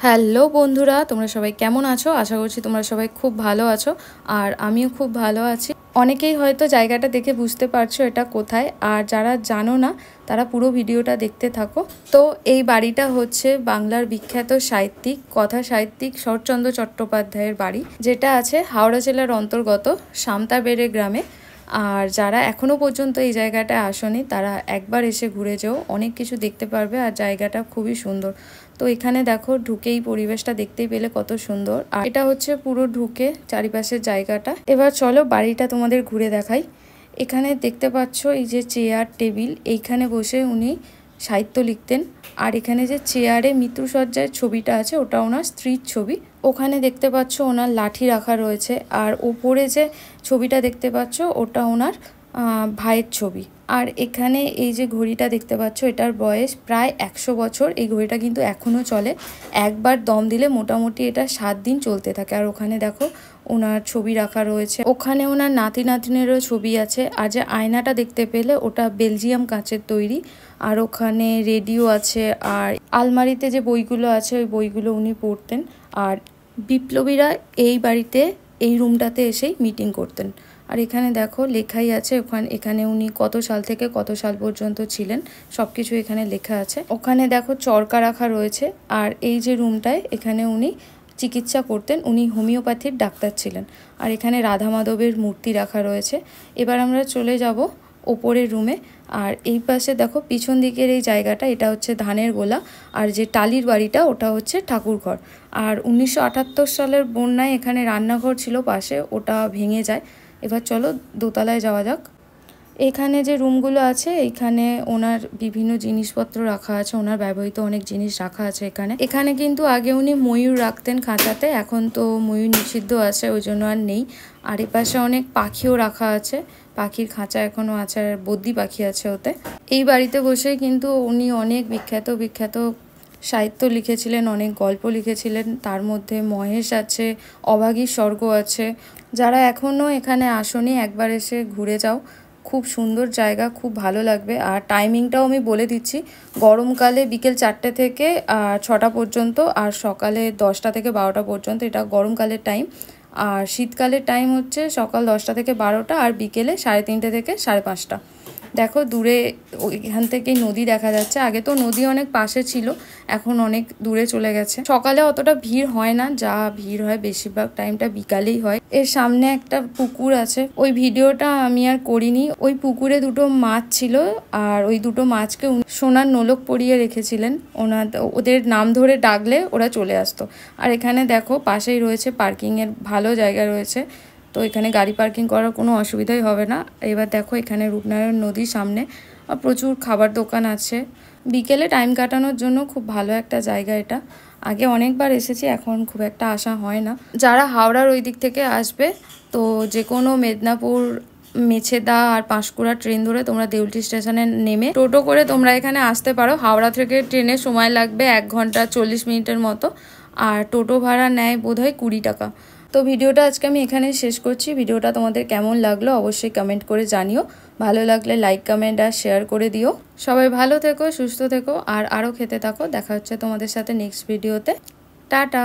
Hello বন্ধুরা, তোমরা সবাই কেমন আছো? আশা করছি তোমরা সবাই খুব ভালো আছো আর আমিও খুব ভালো আছি। অনেকেই হয়তো জায়গাটা দেখে বুঝতে পারছো এটা কোথায়, আর যারা জানো না তারা পুরো ভিডিওটা দেখতে থাকো। তো এই বাড়িটা হচ্ছে বাংলার বিখ্যাত সাহিত্যিক, কথা সাহিত্যিক শরৎচন্দ্র চট্টোপাধ্যায়ের বাড়ি, যেটা আছে হাওড়া জেলার অন্তর্গত সামতাবেড়ে গ্রামে। আর যারা এখনও পর্যন্ত এই জায়গাটায় আসেনি তারা একবার এসে ঘুরে যেও, অনেক কিছু দেখতে পারবে আর জায়গাটা খুবই সুন্দর। তো এখানে দেখো ঢুকেই পরিবেশটা দেখতেই পেলে কত সুন্দর, আর এটা হচ্ছে পুরো ঢুকে চারিপাশের জায়গাটা। এবার চলো বাড়িটা তোমাদের ঘুরে দেখাই। এখানে দেখতে পাচ্ছ এই যে চেয়ার টেবিল, এইখানে বসে উনি সাহিত্য লিখতেন। আর এখানে যে চেয়ারে মৃত্যুসজ্জার ছবিটা আছে ওটা ওনার স্ত্রীর ছবি। ওখানে দেখতে পাচ্ছ ওনার লাঠি রাখা রয়েছে, আর ওপরে যে ছবিটা দেখতে পাচ্ছ ওটা ওনার ভাইয়ের ছবি। আর এখানে এই যে ঘড়িটা দেখতে পাচ্ছ এটার বয়স প্রায় 100 বছর। এই ঘড়িটা কিন্তু এখনও চলে, একবার দম দিলে মোটামুটি এটা 7 দিন চলতে থাকে। আর ওখানে দেখো ওনার ছবি রাখা রয়েছে, ওখানে ওনার নাতি নাতনিরও ছবি আছে। আর যে আয়নাটা দেখতে পেলে ওটা বেলজিয়াম কাঁচের তৈরি। আর ওখানে রেডিও আছে, আর আলমারিতে যে বইগুলো আছে ওই বইগুলো উনি পড়তেন। আর বিপ্লবীরা এই বাড়িতে এই রুমটাতে এসেই মিটিং করতেন। আর এখানে দেখো লেখাই আছে এখানে উনি কত সাল থেকে কত সাল পর্যন্ত ছিলেন সব কিছু এখানে লেখা আছে। ওখানে দেখো চরকা রাখা রয়েছে। আর এই যে রুমটায় এখানে উনি চিকিৎসা করতেন, উনি হোমিওপ্যাথির ডাক্তার ছিলেন। আর এখানে রাধা মাধবের মূর্তি রাখা রয়েছে। এবার আমরা চলে যাব ওপরের রুমে। আর এই পাশে দেখো পিছন দিকের এই জায়গাটা, এটা হচ্ছে ধানের গোলা। আর যে টালির বাড়িটা ওটা হচ্ছে ঠাকুরঘর। আর 1978 সালের বন্যায় এখানে রান্নাঘর ছিল পাশে, ওটা ভেঙে যায়। এবার চলো দোতলায় যাওয়া যাক। এখানে যে রুমগুলো আছে এইখানে ওনার বিভিন্ন জিনিসপত্র রাখা আছে, ওনার ব্যবহৃত অনেক জিনিস রাখা আছে এখানে কিন্তু আগে উনি ময়ূর রাখতেন খাঁচাতে, এখন তো ময়ূর নিষিদ্ধ আছে ওই জন্য আর নেই। আর এপাশে অনেক পাখিও রাখা আছে, পাখির খাঁচা এখনও আছে, আর বদ্যি পাখি আছে ওতে। এই বাড়িতে বসে কিন্তু উনি অনেক বিখ্যাত সাহিত্য লিখেছিলেন, অনেক গল্প লিখেছিলেন। তার মধ্যে মহেশ আছে, অভাগীর স্বর্গ আছে। যারা এখনও এখানে আসনি একবার এসে ঘুরে যাও, খুব সুন্দর জায়গা, খুব ভালো লাগবে। আর টাইমিংটাও আমি বলে দিচ্ছি, গরমকালে বিকেল 4টে থেকে 6টা পর্যন্ত, আর সকালে 10টা থেকে 12টা পর্যন্ত, এটা গরমকালের টাইম। আর শীতকালের টাইম হচ্ছে সকাল 10টা থেকে 12টা, আর বিকেলে 3:30 থেকে 5:30। দেখো দূরে এখান থেকেই নদী দেখা যাচ্ছে, আগে তো নদী অনেক পাশে ছিল, এখন অনেক দূরে চলে গেছে। সকালে অতটা ভিড় হয় না, যা ভিড় হয় বেশিরভাগ টাইমটা বিকালেই হয়। এর সামনে একটা পুকুর আছে, ওই ভিডিওটা আমি আর করিনি। ওই পুকুরে দুটো মাছ ছিল, আর ওই দুটো মাছকে সোনার নোলক পরিয়ে রেখেছিলেন। ওদের নাম ধরে ডাকলে ওরা চলে আসতো। আর এখানে দেখো পাশেই রয়েছে পার্কিংয়ের ভালো জায়গা রয়েছে, তো এখানে গাড়ি পার্কিং করার কোনো অসুবিধাই হবে না। এবার দেখো এখানে রূপনারায়ণ নদীর সামনে প্রচুর খাবার দোকান আছে। বিকেলে টাইম কাটানোর জন্য খুব ভালো একটা জায়গা এটা। আগে অনেকবার এসেছি, এখন খুব একটা আসা হয় না। যারা হাওড়ার ওই দিক থেকে আসবে তো যে কোনো মেদিনীপুর, মেছেদা আর পাঁশকুড়া ট্রেন ধরে তোমরা দেউলটি স্টেশনে নেমে টোটো করে তোমরা এখানে আসতে পারো। হাওড়া থেকে ট্রেনে সময় লাগবে 1 ঘন্টা 40 মিনিটের মতো, আর টোটো ভাড়া নেয় বোধহয় 20 টাকা। তো ভিডিওটা আজকে আমি এখানে শেষ করছি। ভিডিওটা তোমাদের কেমন লাগলো অবশ্যই কমেন্ট করে জানিও। ভালো লাগলে লাইক কমেন্ট আর শেয়ার করে দিও। সবাই ভালো থেকো, সুস্থ থেকো, আর আরও খেতে থাকো। দেখা হচ্ছে তোমাদের সাথে নেক্সট ভিডিওতে। টাটা।